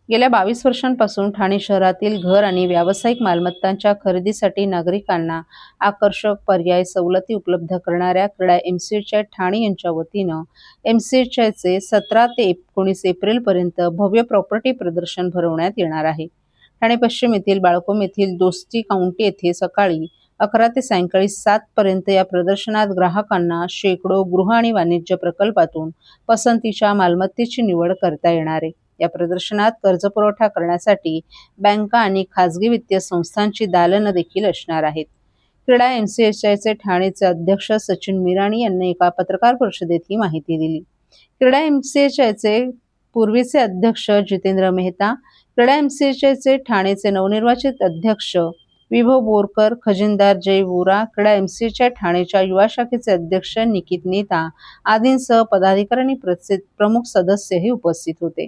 गेल्या 22 वर्षांपासून ठाणे शहरातील घर आणि व्यावसायिक मालमत्तांच्या खरेदीसाठी नागरिकांना आकर्षक पर्याय सवलती उपलब्ध करणाऱ्या क्रीडा एमसीएच ठाणे यांच्या वतीनं एमसीएचचे 17 ते 19 एप्रिलपर्यंत भव्य प्रॉपर्टी प्रदर्शन भरवण्यात येणार आहे। ठाणे पश्चिम येथील बाळकोम येथील दोस्ती काउंटी येथे सकाळी 11 ते सायंकाळी 7 पर्यंत या प्रदर्शनात ग्राहकांना शेकडो गृह आणि वाणिज्य प्रकल्पातून पसंतीच्या मालमत्तेची निवड करता येणार आहे। या प्रदर्शनात कर्जपुरवठा करण्यासाठी बँका आणि खासगी वित्तीय संस्थांची दालनं देखील असणार आहेत। क्रीडा एमसीएचचे ठाणेचे अध्यक्ष सचिन मिराणी यांनी एका पत्रकार परिषदेत ही माहिती दिली। क्रीडा एमसीएचचे पूर्वीचे अध्यक्ष जितेंद्र मेहता, क्रीडा एमसीएचचे ठाणेचे नवनिर्वाचित अध्यक्ष विभव बोरकर, खजिनदार जय वोरा, क्रीडा एमसीएच ठाणेच्या युवा शाखेचे अध्यक्ष निकित नेता आदींसह पदाधिकारी आणि प्रमुख सदस्यही उपस्थित होते।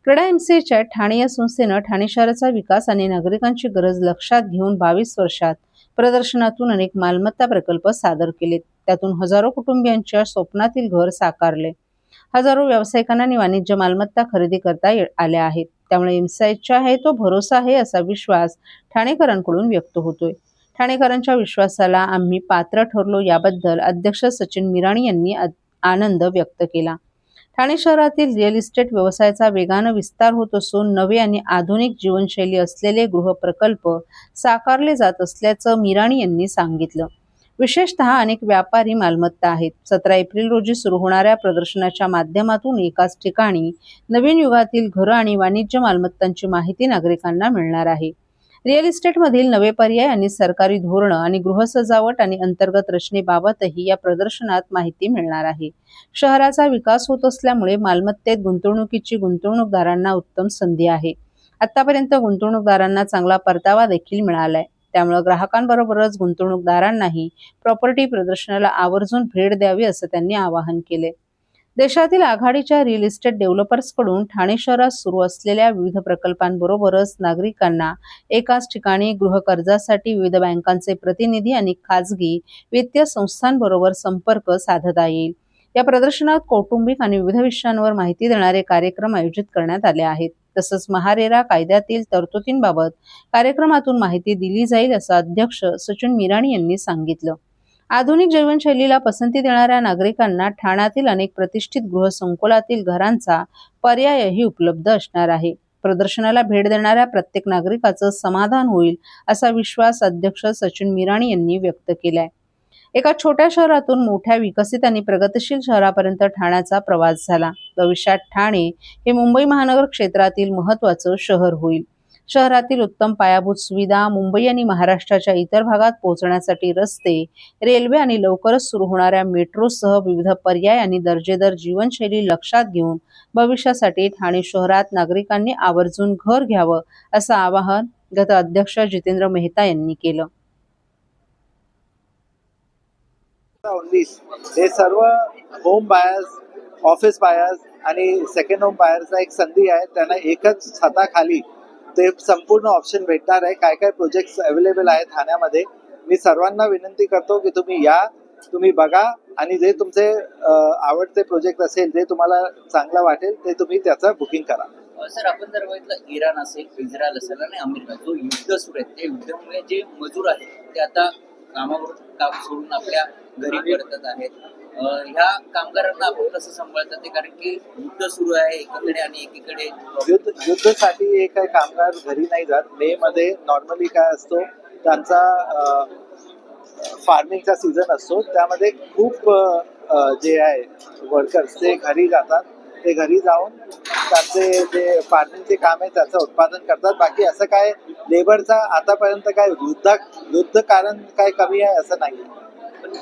क्रीडा एमसीएच ठाणे या संस्थेनं ठाणे शहराचा विकास आणि नागरिकांची गरज लक्षात घेऊन 22 वर्षात प्रदर्शनातून अनेक मालमत्ता प्रकल्प सादर केलेत। त्यातून हजारो कुटुंबियांच्या स्वप्नातील घर साकारले। हजारो व्यावसायिकांना आणि वाणिज्य मालमत्ता खरेदी करता आल्या आहेत। त्यामुळे एमसीएच आहे तो भरोसा आहे असा विश्वास ठाणेकरांकडून व्यक्त होतोय। ठाणेकरांच्या विश्वासाला आम्ही पात्र ठरलो याबद्दल अध्यक्ष सचिन मिराणी यांनी आनंद व्यक्त केला। ठाणे शहरातील रिअल इस्टेट व्यवसायाचा वेगाने विस्तार होत असून नवे आणि आधुनिक जीवनशैली असलेले गृह प्रकल्प साकारले जात असल्याचं मिराणी यांनी सांगितलं। विशेषतः अनेक व्यापारी मालमत्ता आहेत। 17 एप्रिल रोजी सुरू होणाऱ्या प्रदर्शनाच्या माध्यमातून एकाच ठिकाणी नवीन युगातील घरं आणि वाणिज्य मालमत्तांची माहिती नागरिकांना मिळणार आहे। रिअल इस्टेटमधील नवे पर्याय आणि सरकारी धोरणं आणि गृहसजावट आणि अंतर्गत रचनेबाबतही या प्रदर्शनात माहिती मिळणार आहे। शहराचा विकास होत असल्यामुळे मालमत्तेत गुंतवणुकीची गुंतवणूकदारांना उत्तम संधी आहे। आतापर्यंत गुंतवणूकदारांना चांगला परतावा देखील मिळालाय। त्यामुळे ग्राहकांबरोबरच गुंतवणूकदारांनाही प्रॉपर्टी प्रदर्शनाला आवर्जून भेट द्यावी असं त्यांनी आवाहन केले। देशातील आघाडीच्या रिअल इस्टेट डेव्हलपर्सकडून ठाणे शहरात सुरू असलेल्या विविध प्रकल्पांबरोबरच नागरिकांना एकाच ठिकाणी गृह कर्जासाठी विविध बँकांचे प्रतिनिधी आणि खासगी वित्तीय संस्थांबरोबर संपर्क साधता येईल। या प्रदर्शनात कौटुंबिक आणि विविध विषयांवर माहिती देणारे कार्यक्रम आयोजित करण्यात आले आहेत। तसंच महारेरा कायद्यातील तरतुदींबाबत कार्यक्रमातून माहिती दिली जाईल असं अध्यक्ष सचिन मिराणी यांनी सांगितलं। आधुनिक जीवनशैलीला पसंती देणाऱ्या नागरिकांना ठाण्यातील अनेक प्रतिष्ठित गृहसंकुलातील घरांचा पर्यायही उपलब्ध असणार आहे। प्रदर्शनाला भेट देणाऱ्या प्रत्येक नागरिकाचं समाधान होईल असा विश्वास अध्यक्ष सचिन मिराणी यांनी व्यक्त केलाय। एका छोट्या शहरातून मोठ्या विकसित आणि प्रगतिशील शहरापर्यंत ठाण्याचा प्रवास झाला। भविष्यात ठाणे हे मुंबई महानगर क्षेत्रातील महत्त्वाचं शहर होईल। शहरातील उत्तम पायाभूत सुविधा, मुंबई आणि महाराष्ट्राच्या इतर भागात पोहोचण्यासाठी रस्ते, रेल्वे आणि लवकरच सुरू होणाऱ्या मेट्रोसह विविध पर्याय आणि दर्जेदार जीवनशैली लक्षात घेऊन भविष्यासाठी ठाणे शहरात नागरिकांनी आवर्जून घर घ्यावं असं आवाहन गत अध्यक्ष जितेंद्र मेहता यांनी केलं। हे सर्व होम बायर्स, ऑफिस बायर्स आणि सेकंड होम बायर्सला एक संधी आहे। त्यांना एकच छताखाली ते संपूर्ण ऑप्शन भेटणार आहे। काय काय प्रोजेक्ट्स अवेलेबल आहेत ठाण्यामध्ये, मी सर्वांना विनंती करतो की तुम्ही या, तुम्ही बघा आणि जे तुमचे आवडते प्रोजेक्ट असेल, जे तुम्हाला चांगलं वाटेल ते तुम्ही त्याचं बुकिंग करा। सर, आपण जर बघितलं इराण असेल, इस्रायल असेल आणि अमेरिका, जो युद्ध सुरू आहे ते युद्धामुळे जे मजूर आहेत ते आता कामावरून काम सोडून आपल्या घरी परतत आहेत। ह्या कामगारांना आपण कसं सांभाळतात ते, कारण की युद्ध सुरू आहे एकीकडे आणि एकीकडे युद्धासाठी एक काही कामगार घरी नाही जात। मे मध्ये नॉर्मली काय असतो, त्यांचा फार्मिंगचा सीझन असतो, त्यामध्ये खूप जे आहे वर्कर्स ते घरी जातात। ते घरी जाऊन त्यांचे जे फार्मिंगचे काम आहे त्याचं उत्पादन करतात। बाकी असं काय लेबरचा आतापर्यंत काय युद्ध कारण काय कमी आहे असं नाही।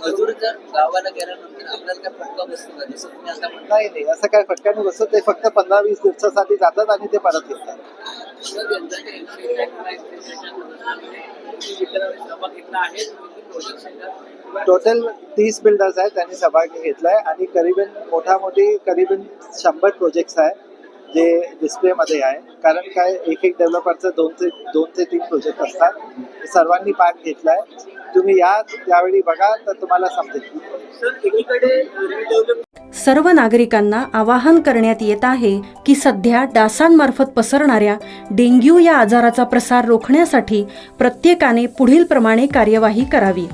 मजूर जर गावाला गेल्यानंतर आपल्याला काय फटका बसतो का? जसं तुम्ही आता म्हणता, नाही, असं काय फटका नाही बसतो। ते फक्त 15-20 दिवसासाठी जातात आणि ते परत येतात। टोटल 30 बिल्डर्स आहेत, त्यांनी सहभाग घेतलाय आणि करीबन 100 प्रोजेक्ट्स आहे जे डिस्प्लेमध्ये आहे। कारण काय एक डेव्हलपरचं 2 ते 3 प्रोजेक्ट असतात, सर्वांनी भाग घेतलाय। तुम्ही या त्यावेळी बघा तर तुम्हाला समजेल। सर्व नागरिकांना आवाहन करण्यात येत आहे की सध्या डासांमार्फत पसरणाऱ्या डेंग्यू या आजाराचा प्रसार रोखण्यासाठी प्रत्येकाने पुढील प्रमाणे कार्यवाही करावी.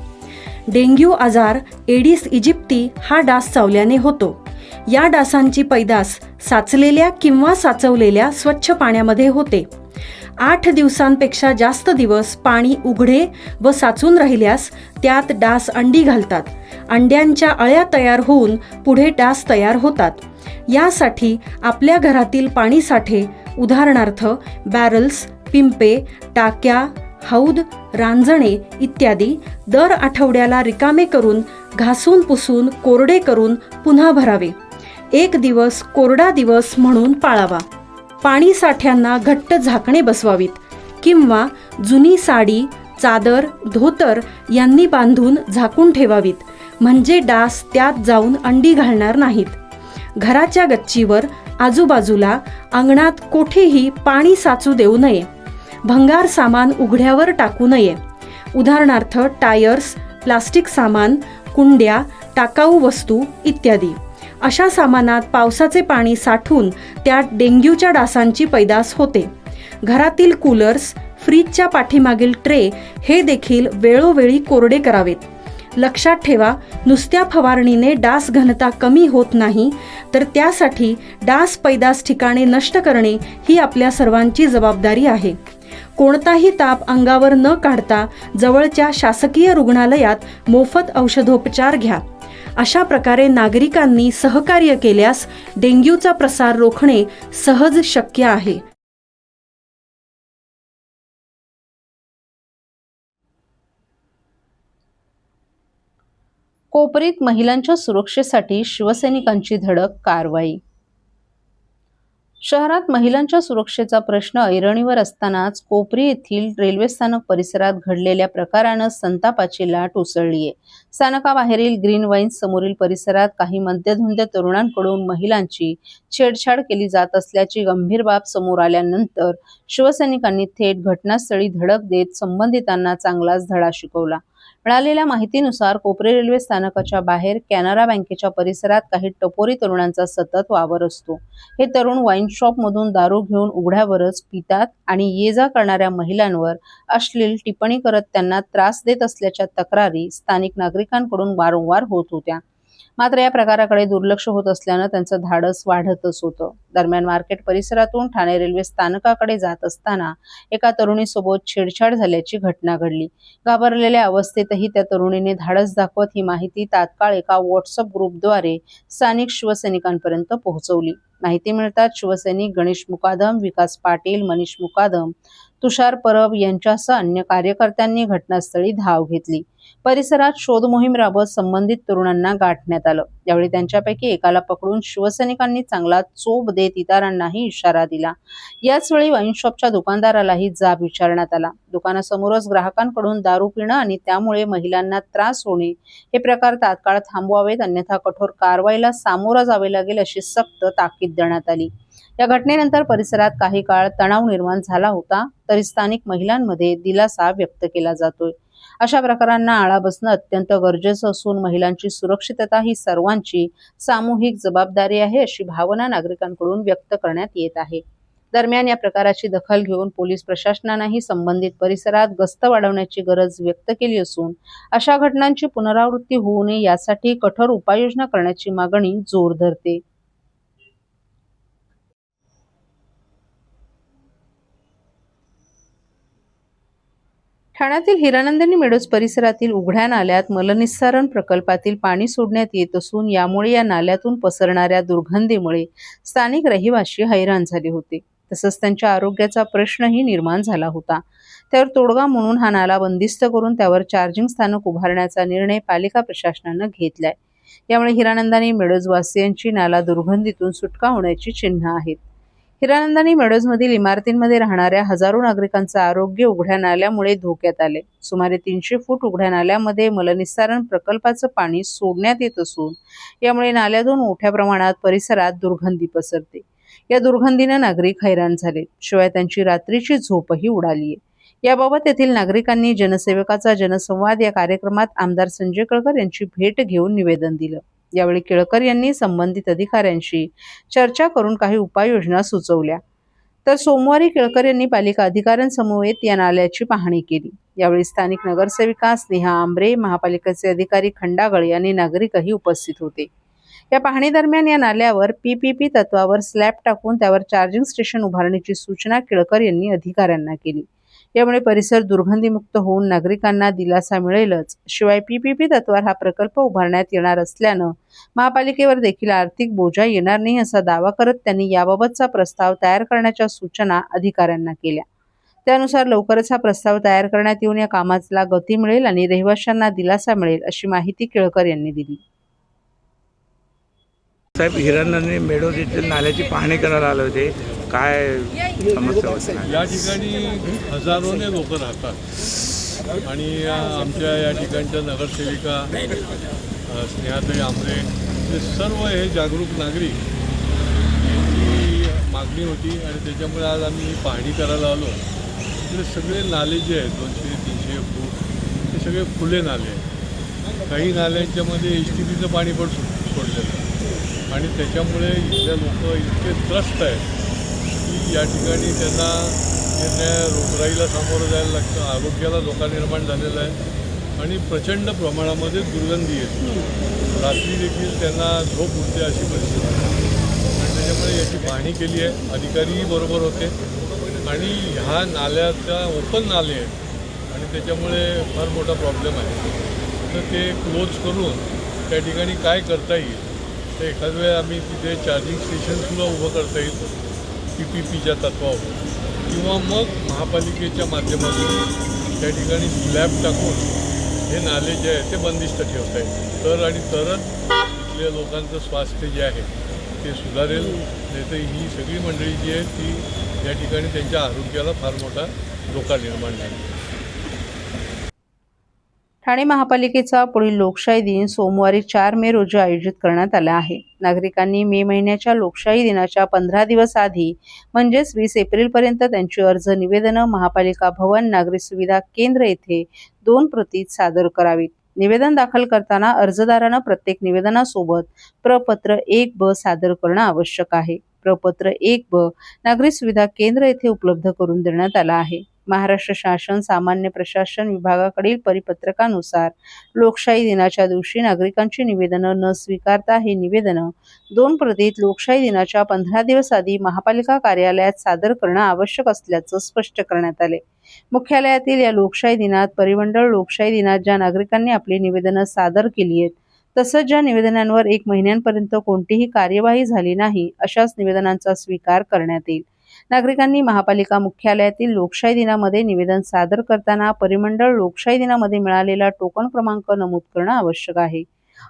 डेंग्यू आजार एडिस इजिप्ती हा डास चावल्याने होतो. या डासांची पैदास साचलेल्या किंवा साचवलेल्या स्वच्छ पाण्यामध्ये होते. 8 दिवसांपेक्षा जास्त दिवस पाणी उघडे व साचून राहिल्यास त्यात डास अंडी घालतात. अंड्यांच्या अळ्या तयार होऊन पुढे डास तयार होतात. यासाठी आपल्या घरातील पाणीसाठे उदाहरणार्थ बॅरल्स, पिंपे, टाक्या, हौद, रांजणे इत्यादी दर आठवड्याला रिकामे करून घासून पुसून कोरडे करून पुन्हा भरावे. 1 दिवस कोरडा दिवस म्हणून पाळावा. पाणी साठ्यांना घट्ट झाकणे बसवावीत किंवा जुनी साडी, चादर, धोतर यांनी बांधून झाकून ठेवावीत, म्हणजे डास त्यात जाऊन अंडी घालणार नाहीत. घराच्या गच्चीवर, आजूबाजूला, अंगणात कोठेही पाणी साचू देऊ नये. भंगार सामान उघड्यावर टाकू नये. उदाहरणार्थ टायर्स, प्लास्टिक सामान, कुंड्या, टाकाऊ वस्तू इत्यादी. अशा सामानात पावसाचे पाणी साठून त्यात डेंग्यूच्या डासांची पैदास होते. घरातील कूलर्स, फ्रीजच्या पाठीमागील ट्रे हे देखील वेळोवेळी कोरडे करावेत. लक्षात ठेवा, नुसत्या फवारणीने डास घनता कमी होत नाही, तर त्यासाठी डास पैदास ठिकाणे नष्ट करणे ही आपल्या सर्वांची जबाबदारी आहे. कोणताही ताप अंगावर न काढता जवळच्या शासकीय रुग्णालयात मोफत औषधोपचार घ्या. अशा प्रकारे नागरिकांनी सहकार्य केल्यास डेंग्यूचा प्रसार रोखणे सहज शक्य आहे. कोपरीत महिलांच्या सुरक्षेसाठी शिवसैनिकांची धडक, कारवाई. शहरात महिलांच्या सुरक्षेचा प्रश्न ऐरणीवर असतानाच कोपरी येथील रेल्वे स्थानक परिसरात घडलेल्या प्रकारानं संतापाची लाट उसळली आहे. स्थानकाबाहेरील ग्रीन वाईन्स समोरील परिसरात काही मद्यधुंद तरुणांकडून महिलांची छेडछाड केली जात असल्याची गंभीर बाब समोर आल्यानंतर शिवसैनिकांनी थेट घटनास्थळी धडक देत संबंधितांना चांगलाच धडा शिकवला. मिळालेल्या माहितीनुसार कोपरी रेल्वे स्थानकाच्या बाहेर कॅनरा बँकेच्या परिसरात काही टपोरी तरुणांचा सतत वावर असतो. हे तरुण वाईन शॉपमधून दारू घेऊन उघड्यावरच पितात आणि ये जा करणाऱ्या महिलांवर अश्लील टिप्पणी करत त्यांना त्रास देत असल्याच्या तक्रारी स्थानिक नागरिकांकडून वारंवार होत होत्या. मात्र या प्रकाराकडे दुर्लक्ष होत असल्यानं त्यांचं धाडस वाढतच होतं. दरम्यान मार्केट परिसरातून ठाणे रेल्वे स्थानकाकडे जात असताना एका तरुणीसोबत छेडछाड झाल्याची घटना घडली. घाबरलेल्या अवस्थेतही त्या तरुणीने धाडस दाखवत ही माहिती तात्काळ एका व्हॉट्सअप ग्रुपद्वारे स्थानिक शिवसैनिकांपर्यंत पोहोचवली. माहिती मिळताच शिवसैनिक गणेश मुकादम, विकास पाटील, मनीष मुकादम, तुषार परब यांच्यासह अन्य कार्यकर्त्यांनी घटनास्थळी धाव घेतली. परिसरात शोध मोहीम राबवत संबंधित तरुणांना गाठण्यात आलं. यावेळी त्यांच्यापैकी एकाला पकडून शिवसैनिकांनी चांगला चोप देत इतरांनाही इशारा दिला. याच वेळी वाईन शॉपच्या दुकानदारालाही जाब विचारण्यात आला. दुकानासमोरच ग्राहकांकडून दारू पिणं आणि त्यामुळे महिलांना त्रास होणे हे प्रकार तात्काळ थांबवावेत, अन्यथा कठोर कारवाईला सामोरं जावे लागेल अशी सक्त ताकीद देण्यात आली. या घटनेनंतर परिसरात काही काळ तणाव निर्माण झाला होता, तरी स्थानिक महिलांमध्ये दिलासा व्यक्त केला जातोय. अशा प्रकारांना आळा बसणं अत्यंत गरजेचं असून महिलांची सुरक्षितता ही सर्वांची सामूहिक जबाबदारी आहे अशी भावना नागरिकांकडून व्यक्त करण्यात येत आहे. दरम्यान या प्रकाराची दखल घेऊन पोलीस प्रशासनानेही संबंधित परिसरात गस्त वाढवण्याची गरज व्यक्त केली असून अशा घटनांची पुनरावृत्ती होऊ नये यासाठी कठोर उपाययोजना करण्याची मागणी जोर धरते. ठाण्यातील हिरानंदिनी मेडोज परिसरातील उघड्या नाल्यात मलनिस्सारण प्रकल्पातील पाणी सोडण्यात येत असून यामुळे या नाल्यातून पसरणाऱ्या दुर्गंधीमुळे स्थानिक रहिवासी हैराण झाले होते. तसंच त्यांच्या आरोग्याचा प्रश्नही निर्माण झाला होता. त्यावर तोडगा म्हणून हा नाला बंदिस्त करून त्यावर चार्जिंग स्थानक उभारण्याचा निर्णय पालिका प्रशासनानं घेतलाय. यामुळे हिरानंदिनी मेडोज वासियांची नाला दुर्गंधीतून सुटका होण्याची चिन्ह आहेत. हिरानंदिनी मेडोजमधील इमारतींमध्ये राहणाऱ्या हजारो नागरिकांचं आरोग्य उघड्या नाल्यामुळे धोक्यात आले. सुमारे 300 फूट उघड्या नाल्यामध्ये मलनिस्सारण प्रकल्पाचं पाणी सोडण्यात येत असून यामुळे नाल्यातून मोठ्या प्रमाणात परिसरात दुर्गंधी पसरते. या दुर्गंधीनं नागरिक हैराण झाले, शिवाय त्यांची रात्रीची झोपही उडालीये. याबाबत येथील नागरिकांनी जनसेवकाचा जनसंवाद या कार्यक्रमात आमदार संजय कळकर यांची भेट घेऊन निवेदन दिलं. यावेळी केळकर यांनी संबंधित अधिकाऱ्यांशी चर्चा करून काही उपाययोजना सुचवल्या. तर सोमवारी केळकर यांनी पालिका अधिकाऱ्यांसमवेत या नाल्याची पाहणी केली. यावेळी स्थानिक नगरसेविका स्नेहा आंबरे, महापालिकेचे अधिकारी खंडागळे आणि नागरिकही उपस्थित होते. या पाहणी दरम्यान या नाल्यावर PPP तत्वावर स्लॅब टाकून त्यावर चार्जिंग स्टेशन उभारण्याची सूचना केळकर यांनी अधिकाऱ्यांना केली. यामुळे परिसर दुर्गंधीमुक्त होऊन नागरिकांना दिलासा मिळेलच, शिवाय PPP तत्वावर हा प्रकल्प उभारण्यात येणार असल्यानं महापालिकेवर देखील आर्थिक बोजा येणार नाही असा दावा करत त्यांनी याबाबतचा प्रस्ताव तयार करण्याच्या सूचना अधिकाऱ्यांना केल्या. त्यानुसार लवकरच हा प्रस्ताव तयार करण्यात येऊन या कामाला गती मिळेल आणि रहिवाशांना दिलासा मिळेल अशी माहिती केळकर यांनी दिली. साहेब, हिरानंदिनी मेढोद येथील नाल्याची पाहणी करायला आले होते. काय समस्या होती? या ठिकाणी हजारोने लोक राहतात आणि आमच्या या ठिकाणच्या नगरसेविका स्नेहाताई आंबरे हे सर्व हे जागरूक नागरिक यांची मागणी होती आणि त्याच्यामुळे आज आम्ही ही पाहणी करायला आलो. इकडे सगळे नाले जे आहेत 200-300 फूट ते सगळे खुले नाले आहेत. काही नाल्यांच्यामध्ये HTPचं पाणी पण सोडलेलं आणि त्याच्यामुळे इथल्या लोक इतके त्रस्त आहेत की या ठिकाणी त्यांना रोगराईला सामोरं जायला लागतं. आरोग्याला धोका निर्माण झालेला आहे आणि प्रचंड प्रमाणामध्ये दुर्गंधी येते. रात्री देखील त्यांना झोप उठते अशी परिस्थिती आणि त्याच्यामुळे याची पाहणी केली आहे. अधिकारीही बरोबर होते आणि ह्या नाल्याचा ओपन नाले आहेत आणि त्याच्यामुळे फार मोठा प्रॉब्लेम आहे. तर ते क्लोज करून त्या ठिकाणी काय करता येईल तर एखाद वेळ आम्ही तिथे चार्जिंग स्टेशनसुद्धा उभं करता येईल PPPच्या तत्वावर किंवा मग महापालिकेच्या माध्यमातून त्या ठिकाणी स्लॅब टाकून हे नाले जे आहे ते बंदिस्त ठेवता येईल. तरच इथल्या लोकांचं स्वास्थ्य जे आहे ते सुधारेल. नाही तर ही सगळी मंडळी जी आहे ती या ठिकाणी त्यांच्या आरोग्याला फार मोठा धोका निर्माण झाला. ठाणे महापालिकेचा पुढील लोकशाही दिन सोमवारी 4 मे रोजी आयोजित करण्यात आला आहे. नागरिकांनी मे महिन्याच्या लोकशाही दिनाच्या 15 दिवस आधी म्हणजेच 20 एप्रिलपर्यंत त्यांची अर्ज निवेदनं महापालिका भवन नागरी सुविधा केंद्र येथे 2 प्रतीत सादर करावीत. निवेदन दाखल करताना अर्जदारानं प्रत्येक निवेदनासोबत प्रपत्र 1ब सादर करणं आवश्यक आहे. प्रपत्र 1ब नागरी सुविधा केंद्र येथे उपलब्ध करून देण्यात आला आहे. महाराष्ट्र शासन सामान्य प्रशासन विभागाकडील परिपत्रकानुसार लोकशाही दिनाच्या दिवशी नागरिकांची निवेदनं न स्वीकारता ही निवेदनं 2 प्रतीत लोकशाही दिनाच्या 15 दिवस आधी महापालिका कार्यालयात सादर करणं आवश्यक असल्याचं स्पष्ट करण्यात आले. मुख्यालयातील या लोकशाही दिनात परिमंडळ लोकशाही दिनात ज्या नागरिकांनी आपली निवेदनं सादर केली आहेत तसंच ज्या निवेदनांवर 1 महिन्यांपर्यंत कोणतीही कार्यवाही झाली नाही अशाच निवेदनांचा स्वीकार करण्यात येईल. नागरिकांनी महापालिका मुख्यालयातील लोकशाही दिनामध्ये निवेदन सादर करताना परिमंडळ लोकशाही दिनामध्ये मिळालेला टोकन क्रमांक नमूद करणं आवश्यक आहे.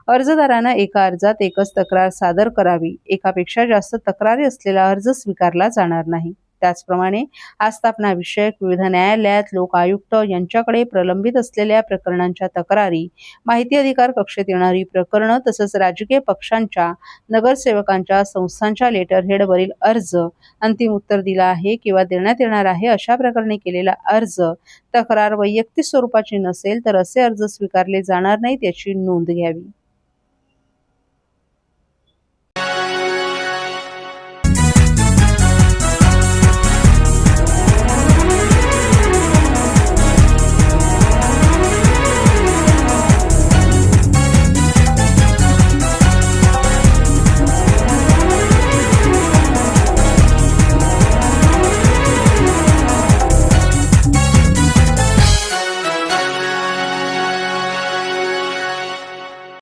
अर्जदारानं एका अर्जात एकच तक्रार सादर करावी. एकापेक्षा जास्त तक्रारी असलेला अर्ज स्वीकारला जाणार नाही. त्याचप्रमाणे आस्थापना विषयक विविध न्यायालयात लोक आयुक्त यांच्याकडे प्रलंबित असलेल्या प्रकरणांच्या तक्रारी, माहिती अधिकार कक्षेत येणारी प्रकरणं तसंच राजकीय पक्षांच्या, नगरसेवकांच्या, संस्थांच्या लेटरहेडवरील अर्ज, अंतिम उत्तर दिलं आहे किंवा देण्यात येणार आहे अशा प्रकरणी केलेला अर्ज, तक्रार वैयक्तिक स्वरूपाची नसेल तर असे अर्ज स्वीकारले जाणार नाहीत याची नोंद घ्यावी.